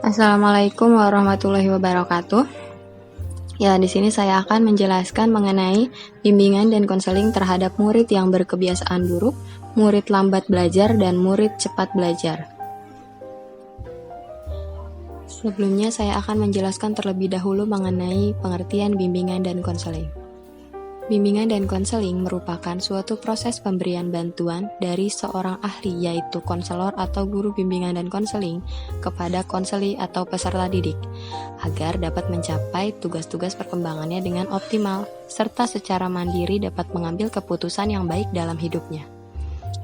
Assalamualaikum warahmatullahi wabarakatuh. Ya, di sini saya akan menjelaskan mengenai bimbingan dan konseling terhadap murid yang berkebiasaan buruk, murid lambat belajar, dan murid cepat belajar. Sebelumnya, saya akan menjelaskan terlebih dahulu mengenai pengertian bimbingan dan konseling. Bimbingan dan konseling merupakan suatu proses pemberian bantuan dari seorang ahli, yaitu konselor atau guru bimbingan dan konseling, kepada konseli atau peserta didik, agar dapat mencapai tugas-tugas perkembangannya dengan optimal, serta secara mandiri dapat mengambil keputusan yang baik dalam hidupnya.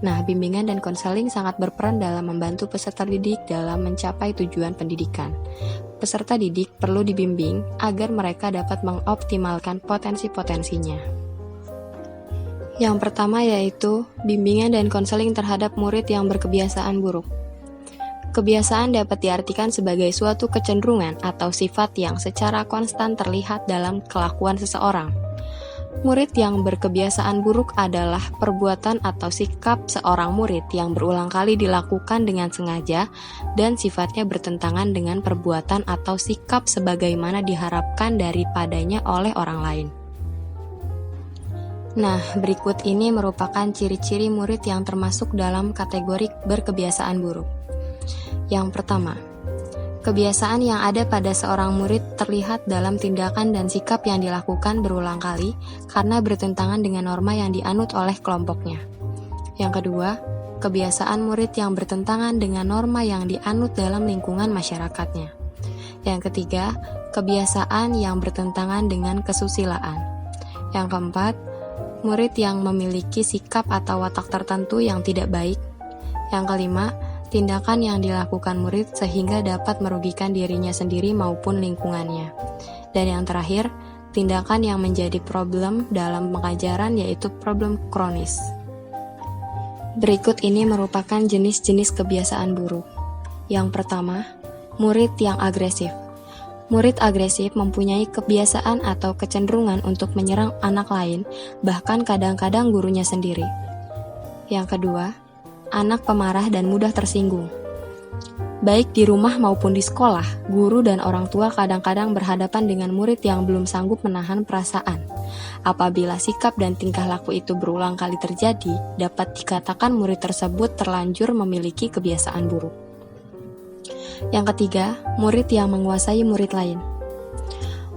Nah, bimbingan dan konseling sangat berperan dalam membantu peserta didik dalam mencapai tujuan pendidikan. Peserta didik perlu dibimbing agar mereka dapat mengoptimalkan potensi-potensinya. Yang pertama yaitu bimbingan dan konseling terhadap murid yang berkebiasaan buruk. Kebiasaan dapat diartikan sebagai suatu kecenderungan atau sifat yang secara konstan terlihat dalam kelakuan seseorang. Murid yang berkebiasaan buruk adalah perbuatan atau sikap seorang murid yang berulang kali dilakukan dengan sengaja dan sifatnya bertentangan dengan perbuatan atau sikap sebagaimana diharapkan daripadanya oleh orang lain. Nah, berikut ini merupakan ciri-ciri murid yang termasuk dalam kategori berkebiasaan buruk. Yang pertama, kebiasaan yang ada pada seorang murid terlihat dalam tindakan dan sikap yang dilakukan berulang kali karena bertentangan dengan norma yang dianut oleh kelompoknya. Yang kedua, kebiasaan murid yang bertentangan dengan norma yang dianut dalam lingkungan masyarakatnya. Yang ketiga, kebiasaan yang bertentangan dengan kesusilaan. Yang keempat, murid yang memiliki sikap atau watak tertentu yang tidak baik. Yang kelima, tindakan yang dilakukan murid sehingga dapat merugikan dirinya sendiri maupun lingkungannya. Dan yang terakhir, tindakan yang menjadi problem dalam pengajaran yaitu problem kronis. Berikut ini merupakan jenis-jenis kebiasaan buruk. Yang pertama, murid yang agresif. Murid agresif mempunyai kebiasaan atau kecenderungan untuk menyerang anak lain, bahkan kadang-kadang gurunya sendiri. Yang kedua, anak pemarah dan mudah tersinggung. Baik di rumah maupun di sekolah, guru dan orang tua kadang-kadang berhadapan dengan murid yang belum sanggup menahan perasaan. Apabila sikap dan tingkah laku itu berulang kali terjadi, dapat dikatakan murid tersebut terlanjur memiliki kebiasaan buruk. Yang ketiga, murid yang menguasai murid lain.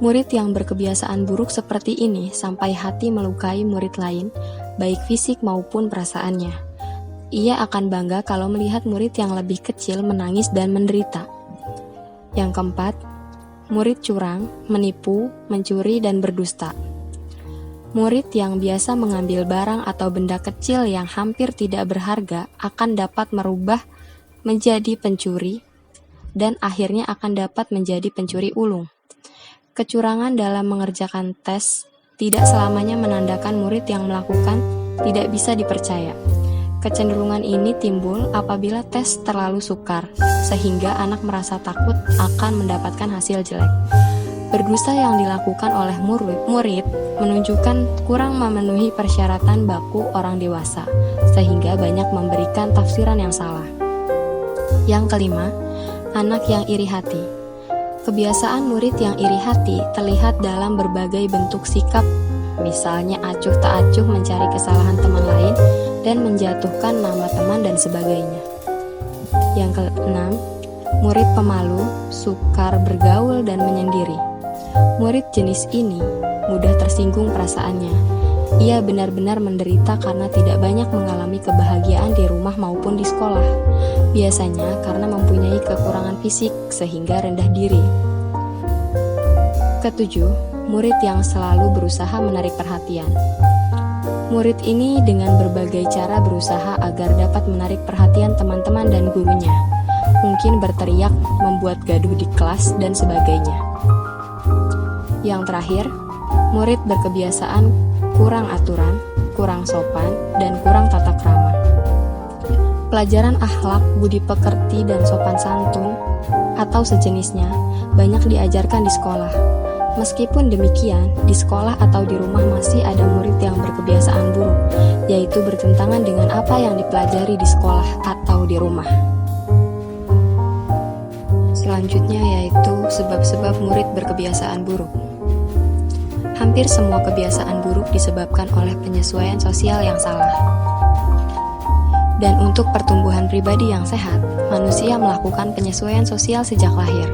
Murid yang berkebiasaan buruk seperti ini sampai hati melukai murid lain, baik fisik maupun perasaannya. Ia akan bangga kalau melihat murid yang lebih kecil menangis dan menderita. Yang keempat, murid curang, menipu, mencuri, dan berdusta. Murid yang biasa mengambil barang atau benda kecil yang hampir tidak berharga akan dapat merubah menjadi pencuri dan akhirnya akan dapat menjadi pencuri ulung. Kecurangan dalam mengerjakan tes tidak selamanya menandakan murid yang melakukan tidak bisa dipercaya. Kecenderungan ini timbul apabila tes terlalu sukar, sehingga anak merasa takut akan mendapatkan hasil jelek. Berdusta yang dilakukan oleh murid menunjukkan kurang memenuhi persyaratan baku orang dewasa, sehingga banyak memberikan tafsiran yang salah. Yang kelima, anak yang iri hati. Kebiasaan murid yang iri hati terlihat dalam berbagai bentuk sikap, misalnya acuh tak acuh mencari kesalahan teman lain dan menjatuhkan nama teman dan sebagainya. Yang keenam, murid pemalu, sukar bergaul dan menyendiri. Murid jenis ini mudah tersinggung perasaannya. Ia benar-benar menderita karena tidak banyak mengalami kebahagiaan di rumah maupun di sekolah. Biasanya karena mempunyai kekurangan fisik sehingga rendah diri. Ketujuh, murid yang selalu berusaha menarik perhatian. Murid ini dengan berbagai cara berusaha agar dapat menarik perhatian teman-teman dan gurunya. Mungkin berteriak, membuat gaduh di kelas, dan sebagainya. Yang terakhir, murid berkebiasaan kurang aturan, kurang sopan, dan kurang tata krama. Pelajaran akhlak, budi pekerti, dan sopan santun atau sejenisnya banyak diajarkan di sekolah. Meskipun demikian, di sekolah atau di rumah masih ada murid yang berkebiasaan buruk, yaitu bertentangan dengan apa yang dipelajari di sekolah atau di rumah. Selanjutnya yaitu sebab-sebab murid berkebiasaan buruk. Hampir semua kebiasaan buruk disebabkan oleh penyesuaian sosial yang salah. Dan untuk pertumbuhan pribadi yang sehat, manusia melakukan penyesuaian sosial sejak lahir.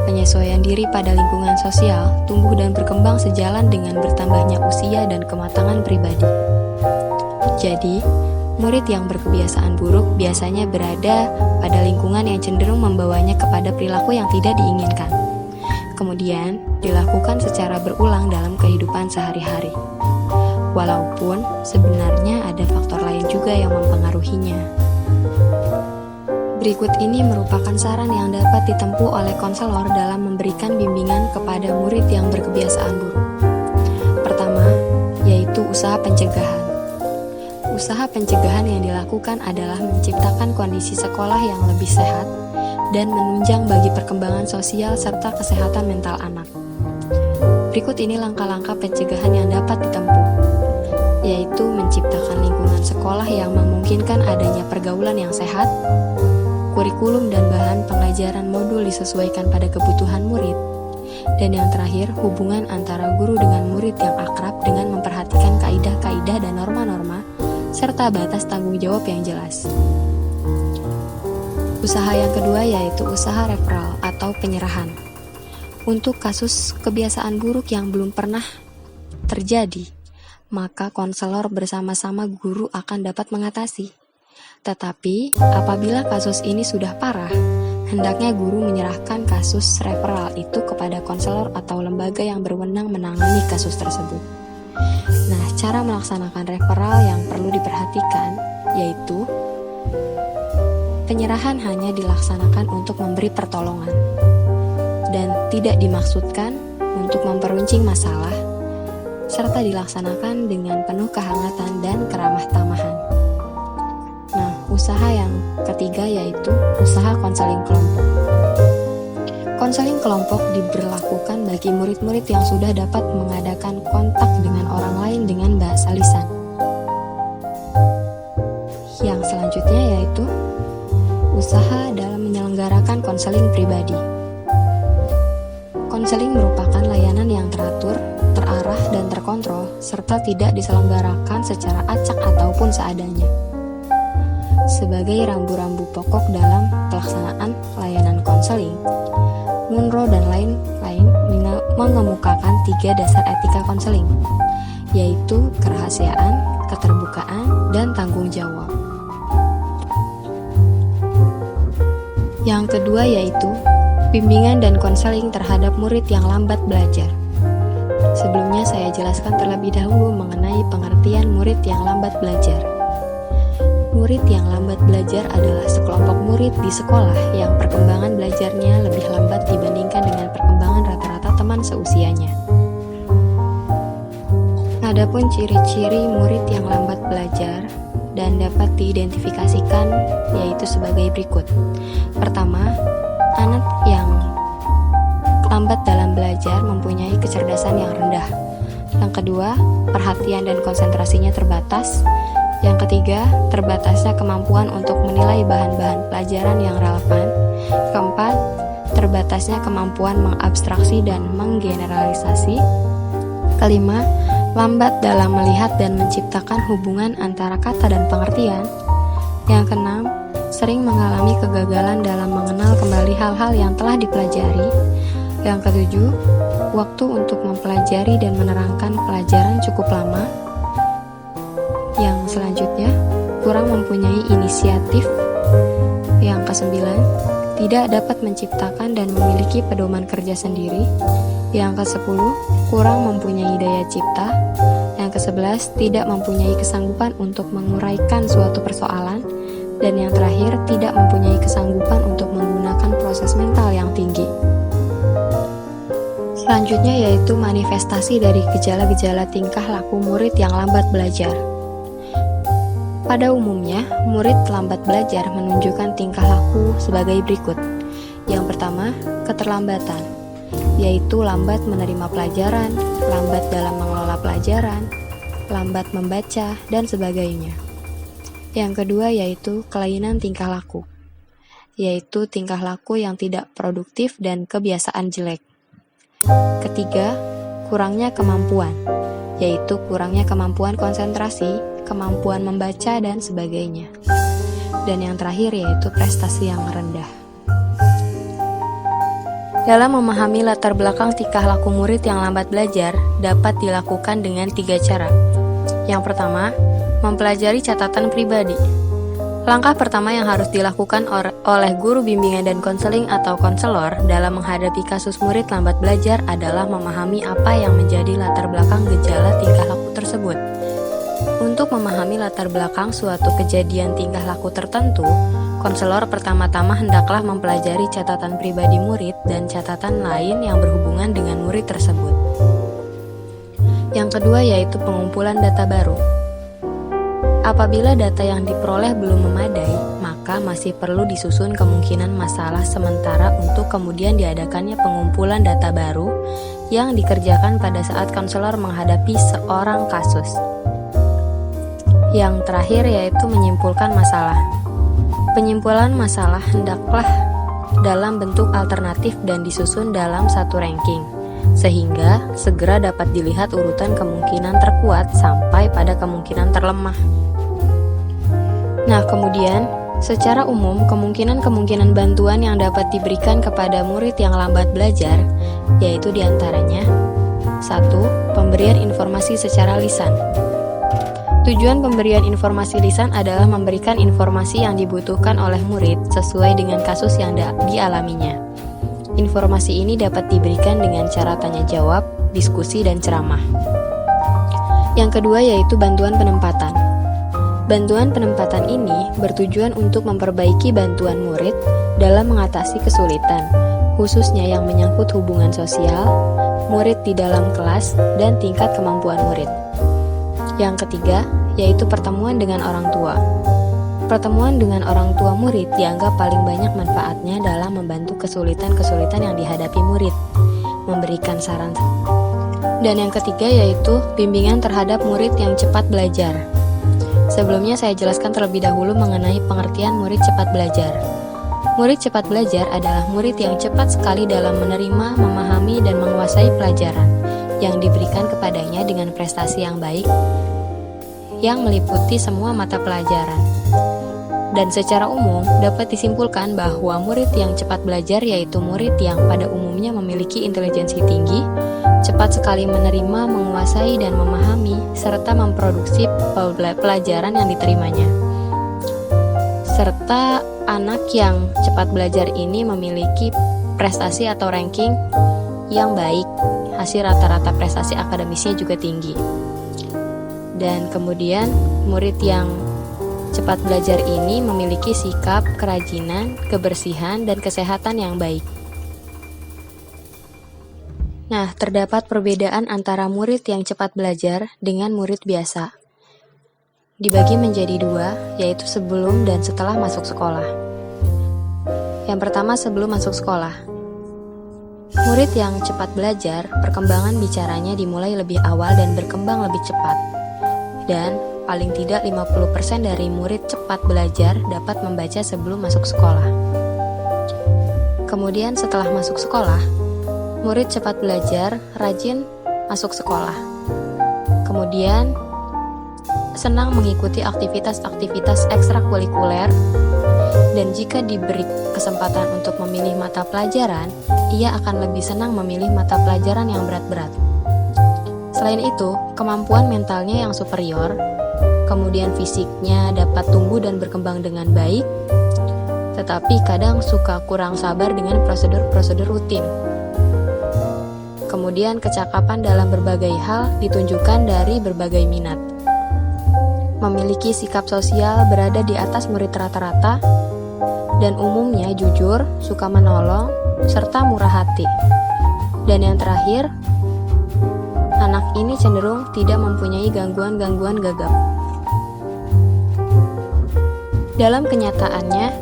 Penyesuaian diri pada lingkungan sosial tumbuh dan berkembang sejalan dengan bertambahnya usia dan kematangan pribadi. Jadi, murid yang berkebiasaan buruk biasanya berada pada lingkungan yang cenderung membawanya kepada perilaku yang tidak diinginkan. Kemudian, dilakukan secara berulang dalam kehidupan sehari-hari. Walaupun sebenarnya ada faktor lain juga yang mempengaruhinya. Berikut ini merupakan saran yang dapat ditempuh oleh konselor dalam memberikan bimbingan kepada murid yang berkebiasaan buruk. Pertama, yaitu usaha pencegahan. Usaha pencegahan yang dilakukan adalah menciptakan kondisi sekolah yang lebih sehat dan menunjang bagi perkembangan sosial serta kesehatan mental anak. Berikut ini langkah-langkah pencegahan yang dapat ditempuh, yaitu menciptakan lingkungan sekolah yang memungkinkan adanya pergaulan yang sehat, kurikulum dan bahan pengajaran modul disesuaikan pada kebutuhan murid, dan yang terakhir, hubungan antara guru dengan murid yang akrab dengan memperhatikan kaidah-kaidah dan norma-norma, serta batas tanggung jawab yang jelas. Usaha yang kedua yaitu usaha referral atau penyerahan. Untuk kasus kebiasaan buruk yang belum pernah terjadi, maka konselor bersama-sama guru akan dapat mengatasi. Tetapi, apabila kasus ini sudah parah, hendaknya guru menyerahkan kasus referral itu kepada konselor atau lembaga yang berwenang menangani kasus tersebut. Nah, cara melaksanakan referral yang perlu diperhatikan yaitu penyerahan hanya dilaksanakan untuk memberi pertolongan dan tidak dimaksudkan untuk memperuncing masalah, serta dilaksanakan dengan penuh kehangatan dan keramah tamahan. Nah, usaha yang ketiga yaitu usaha konseling kelompok. Konseling kelompok diberlakukan bagi murid-murid yang sudah dapat mengadakan kontak dengan orang lain dengan bahasa lisan. Yang selanjutnya yaitu usaha dalam menyelenggarakan konseling pribadi. Konseling merupakan layanan yang teratur, terarah, dan terkontrol, serta tidak diselenggarakan secara acak ataupun seadanya. Sebagai rambu-rambu pokok dalam pelaksanaan layanan konseling, Munro dan lain-lain mengemukakan 3 dasar etika konseling, yaitu kerahasiaan, keterbukaan, dan tanggung jawab. Yang kedua yaitu bimbingan dan konseling terhadap murid yang lambat belajar. Sebelumnya saya jelaskan terlebih dahulu mengenai pengertian murid yang lambat belajar. Murid yang lambat belajar adalah sekelompok murid di sekolah yang perkembangan belajarnya lebih lambat dibandingkan dengan perkembangan rata-rata teman seusianya. Adapun ciri-ciri murid yang lambat belajar dan dapat diidentifikasikan yaitu sebagai berikut. Pertama, anak yang lambat dalam belajar mempunyai kecerdasan yang rendah. Yang kedua, perhatian dan konsentrasinya terbatas. Yang ketiga, terbatasnya kemampuan untuk menilai bahan-bahan pelajaran yang relevan. Keempat, terbatasnya kemampuan mengabstraksi dan menggeneralisasi. Kelima, lambat dalam melihat dan menciptakan hubungan antara kata dan pengertian. Yang keenam, sering mengalami kegagalan dalam mengenal kembali hal-hal yang telah dipelajari. Yang ketujuh, waktu untuk mempelajari dan menerangkan pelajaran cukup lama. Yang selanjutnya, kurang mempunyai inisiatif. Yang kesembilan, tidak dapat menciptakan dan memiliki pedoman kerja sendiri. Yang ke-10, kurang mempunyai daya cipta. Yang ke-11, tidak mempunyai kesanggupan untuk menguraikan suatu persoalan. Dan yang terakhir, tidak mempunyai kesanggupan untuk menggunakan proses mental yang tinggi. Selanjutnya yaitu manifestasi dari gejala-gejala tingkah laku murid yang lambat belajar. Pada umumnya, murid lambat belajar menunjukkan tingkah laku sebagai berikut. Yang pertama, keterlambatan, yaitu lambat menerima pelajaran, lambat dalam mengelola pelajaran, lambat membaca, dan sebagainya. Yang kedua yaitu kelainan tingkah laku, yaitu tingkah laku yang tidak produktif dan kebiasaan jelek. Ketiga, kurangnya kemampuan, yaitu kurangnya kemampuan konsentrasi, kemampuan membaca, dan sebagainya. Dan yang terakhir yaitu prestasi yang rendah. Dalam memahami latar belakang tingkah laku murid yang lambat belajar dapat dilakukan dengan 3 cara. Yang pertama, mempelajari catatan pribadi. Langkah pertama yang harus dilakukan oleh guru bimbingan dan konseling atau konselor dalam menghadapi kasus murid lambat belajar adalah memahami apa yang menjadi latar belakang gejala tingkah laku tersebut. Untuk memahami latar belakang suatu kejadian tingkah laku tertentu, konselor pertama-tama hendaklah mempelajari catatan pribadi murid dan catatan lain yang berhubungan dengan murid tersebut. Yang kedua yaitu pengumpulan data baru. Apabila data yang diperoleh belum memadai, maka masih perlu disusun kemungkinan masalah sementara untuk kemudian diadakannya pengumpulan data baru yang dikerjakan pada saat konselor menghadapi seorang kasus. Yang terakhir yaitu menyimpulkan masalah. Penyimpulan masalah hendaklah dalam bentuk alternatif dan disusun dalam satu ranking, sehingga segera dapat dilihat urutan kemungkinan terkuat sampai pada kemungkinan terlemah. Nah, kemudian, secara umum, kemungkinan bantuan yang dapat diberikan kepada murid yang lambat belajar, yaitu diantaranya 1. Pemberian informasi secara lisan. Tujuan pemberian informasi lisan adalah memberikan informasi yang dibutuhkan oleh murid sesuai dengan kasus yang dialaminya. Informasi ini dapat diberikan dengan cara tanya jawab, diskusi, dan ceramah. Yang kedua yaitu bantuan penempatan. Bantuan penempatan ini bertujuan untuk memperbaiki bantuan murid dalam mengatasi kesulitan, khususnya yang menyangkut hubungan sosial, murid di dalam kelas, dan tingkat kemampuan murid. Yang ketiga, yaitu pertemuan dengan orang tua. Pertemuan dengan orang tua murid dianggap paling banyak manfaatnya dalam membantu kesulitan-kesulitan yang dihadapi murid, memberikan saran. Dan yang ketiga yaitu bimbingan terhadap murid yang cepat belajar. Sebelumnya saya jelaskan terlebih dahulu mengenai pengertian murid cepat belajar. Murid cepat belajar adalah murid yang cepat sekali dalam menerima, memahami, dan menguasai pelajaran yang diberikan kepadanya dengan prestasi yang baik yang meliputi semua mata pelajaran. Dan secara umum dapat disimpulkan bahwa murid yang cepat belajar yaitu murid yang pada umumnya memiliki intelijensi tinggi, cepat sekali menerima, menguasai, dan memahami, serta memproduksi pelajaran yang diterimanya. Serta anak yang cepat belajar ini memiliki prestasi atau ranking yang baik, hasil rata-rata prestasi akademisnya juga tinggi. Dan kemudian murid yang cepat belajar ini memiliki sikap, kerajinan, kebersihan, dan kesehatan yang baik. Nah, terdapat perbedaan antara murid yang cepat belajar dengan murid biasa. Dibagi menjadi 2, yaitu sebelum dan setelah masuk sekolah. Yang pertama, sebelum masuk sekolah. Murid yang cepat belajar, perkembangan bicaranya dimulai lebih awal dan berkembang lebih cepat. Dan paling tidak 50% dari murid cepat belajar dapat membaca sebelum masuk sekolah. Kemudian setelah masuk sekolah, murid cepat belajar rajin masuk sekolah. Kemudian senang mengikuti aktivitas-aktivitas ekstrakurikuler, dan jika diberi kesempatan untuk memilih mata pelajaran, ia akan lebih senang memilih mata pelajaran yang berat-berat. Selain itu, kemampuan mentalnya yang superior, kemudian fisiknya dapat tumbuh dan berkembang dengan baik, tetapi kadang suka kurang sabar dengan prosedur-prosedur rutin. Kemudian kecakapan dalam berbagai hal ditunjukkan dari berbagai minat. Memiliki sikap sosial berada di atas murid rata-rata, dan umumnya jujur, suka menolong, serta murah hati. Dan yang terakhir, anak ini cenderung tidak mempunyai gangguan-gangguan gagap. Dalam kenyataannya,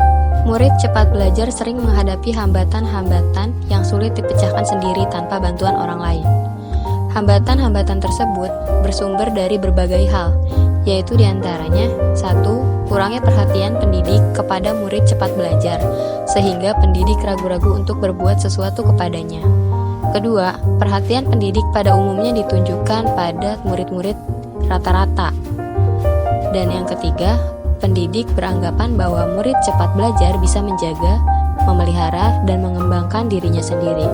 murid cepat belajar sering menghadapi hambatan-hambatan yang sulit dipecahkan sendiri tanpa bantuan orang lain. Hambatan-hambatan tersebut bersumber dari berbagai hal, yaitu diantaranya 1. kurangnya perhatian pendidik kepada murid cepat belajar, sehingga pendidik ragu-ragu untuk berbuat sesuatu kepadanya. Kedua, perhatian pendidik pada umumnya ditunjukkan pada murid-murid rata-rata. Dan yang ketiga, pendidik beranggapan bahwa murid cepat belajar bisa menjaga, memelihara, dan mengembangkan dirinya sendiri.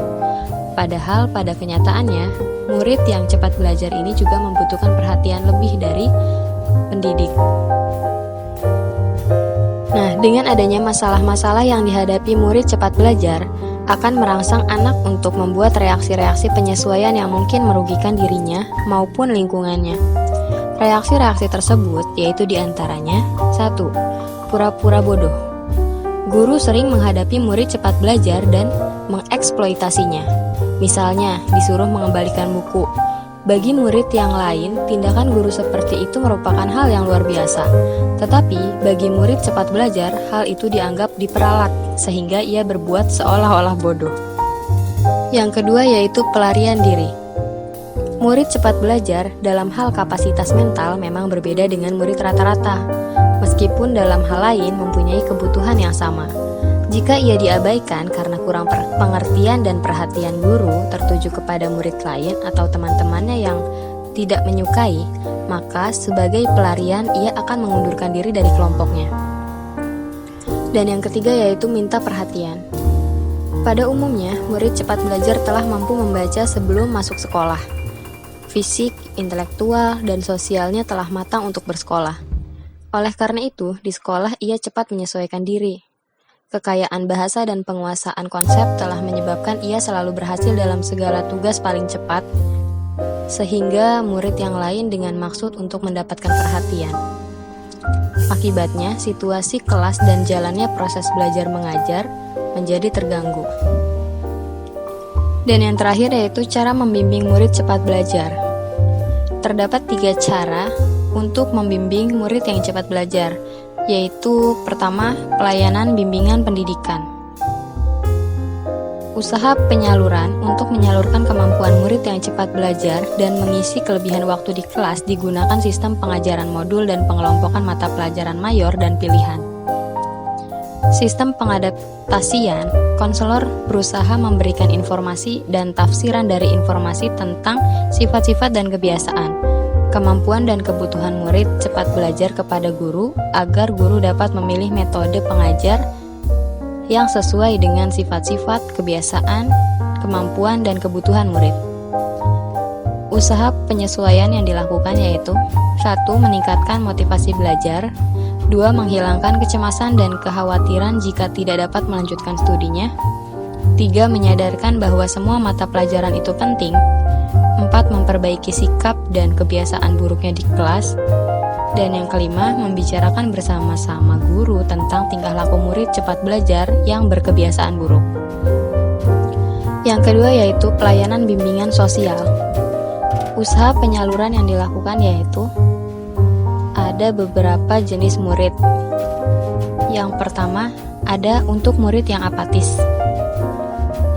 Padahal pada kenyataannya, murid yang cepat belajar ini juga membutuhkan perhatian lebih dari pendidik. Nah, dengan adanya masalah-masalah yang dihadapi murid cepat belajar, akan merangsang anak untuk membuat reaksi-reaksi penyesuaian yang mungkin merugikan dirinya maupun lingkungannya. Reaksi-reaksi tersebut yaitu diantaranya 1. Pura-pura bodoh. Guru sering menghadapi murid cepat belajar dan mengeksploitasinya. Misalnya, disuruh mengembalikan buku. Bagi murid yang lain, tindakan guru seperti itu merupakan hal yang luar biasa. Tetapi, bagi murid cepat belajar, hal itu dianggap diperalat, sehingga ia berbuat seolah-olah bodoh. Yang kedua yaitu pelarian diri. Murid cepat belajar dalam hal kapasitas mental memang berbeda dengan murid rata-rata, meskipun dalam hal lain mempunyai kebutuhan yang sama. Jika ia diabaikan karena kurang pengertian dan perhatian guru tertuju kepada murid lain atau teman-temannya yang tidak menyukai, maka sebagai pelarian ia akan mengundurkan diri dari kelompoknya. Dan yang ketiga yaitu minta perhatian. Pada umumnya, murid cepat belajar telah mampu membaca sebelum masuk sekolah. Fisik, intelektual, dan sosialnya telah matang untuk bersekolah. Oleh karena itu, di sekolah ia cepat menyesuaikan diri. Kekayaan bahasa dan penguasaan konsep telah menyebabkan ia selalu berhasil dalam segala tugas paling cepat, sehingga murid yang lain dengan maksud untuk mendapatkan perhatian. Akibatnya, situasi kelas dan jalannya proses belajar mengajar menjadi terganggu. Dan yang terakhir yaitu cara membimbing murid cepat belajar. Terdapat 3 cara untuk membimbing murid yang cepat belajar, yaitu pertama, pelayanan bimbingan pendidikan. Usaha penyaluran untuk menyalurkan kemampuan murid yang cepat belajar dan mengisi kelebihan waktu di kelas digunakan sistem pengajaran modul dan pengelompokan mata pelajaran mayor dan pilihan. Sistem pengadaptasian, konselor berusaha memberikan informasi dan tafsiran dari informasi tentang sifat-sifat dan kebiasaan, kemampuan dan kebutuhan murid cepat belajar kepada guru agar guru dapat memilih metode pengajar yang sesuai dengan sifat-sifat, kebiasaan, kemampuan, dan kebutuhan murid. Usaha penyesuaian yang dilakukan yaitu 1. Meningkatkan motivasi belajar, 2. Menghilangkan kecemasan dan kekhawatiran jika tidak dapat melanjutkan studinya, 3. Menyadarkan bahwa semua mata pelajaran itu penting, 4. Memperbaiki sikap dan kebiasaan buruknya di kelas, dan yang kelima, membicarakan bersama-sama guru tentang tingkah laku murid cepat belajar yang berkebiasaan buruk. Yang kedua yaitu pelayanan bimbingan sosial. Usaha penyaluran yang dilakukan yaitu ada beberapa jenis murid. Yang pertama, ada untuk murid yang apatis,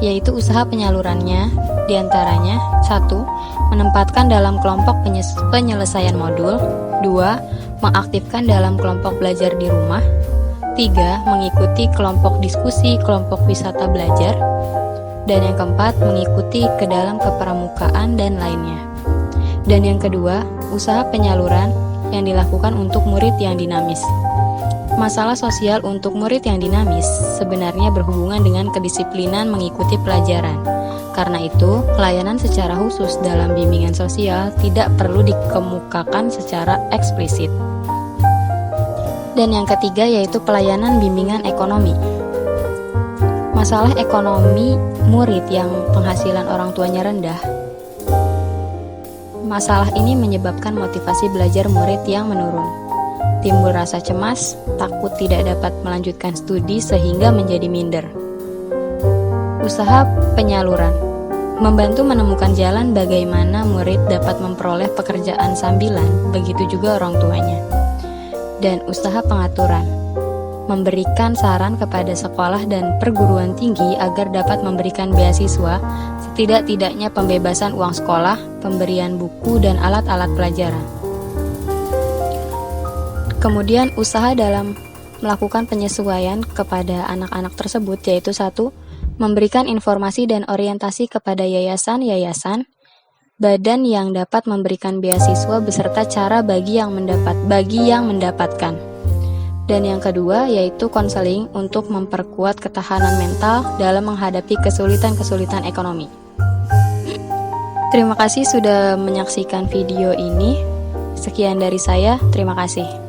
yaitu usaha penyalurannya diantaranya 1. Menempatkan dalam kelompok penyelesaian modul, 2. Mengaktifkan dalam kelompok belajar di rumah, 3. Mengikuti kelompok diskusi, kelompok wisata belajar, dan yang keempat, mengikuti ke dalam kepramukaan dan lainnya. Dan yang kedua, usaha penyaluran yang dilakukan untuk murid yang dinamis. Masalah sosial untuk murid yang dinamis sebenarnya berhubungan dengan kedisiplinan mengikuti pelajaran. Karena itu, pelayanan secara khusus dalam bimbingan sosial tidak perlu dikemukakan secara eksplisit. Dan yang ketiga yaitu pelayanan bimbingan ekonomi. Masalah ekonomi murid yang penghasilan orang tuanya rendah. Masalah ini menyebabkan motivasi belajar murid yang menurun. Timbul rasa cemas, takut tidak dapat melanjutkan studi sehingga menjadi minder. Usaha penyaluran membantu menemukan jalan bagaimana murid dapat memperoleh pekerjaan sambilan, begitu juga orang tuanya. Dan usaha pengaturan memberikan saran kepada sekolah dan perguruan tinggi agar dapat memberikan beasiswa, setidak-tidaknya pembebasan uang sekolah, pemberian buku dan alat-alat pelajaran. Kemudian usaha dalam melakukan penyesuaian kepada anak-anak tersebut yaitu satu, memberikan informasi dan orientasi kepada yayasan-yayasan, badan yang dapat memberikan beasiswa beserta cara bagi yang mendapatkan. Dan yang kedua yaitu konseling untuk memperkuat ketahanan mental dalam menghadapi kesulitan-kesulitan ekonomi. Terima kasih sudah menyaksikan video ini. Sekian dari saya, terima kasih.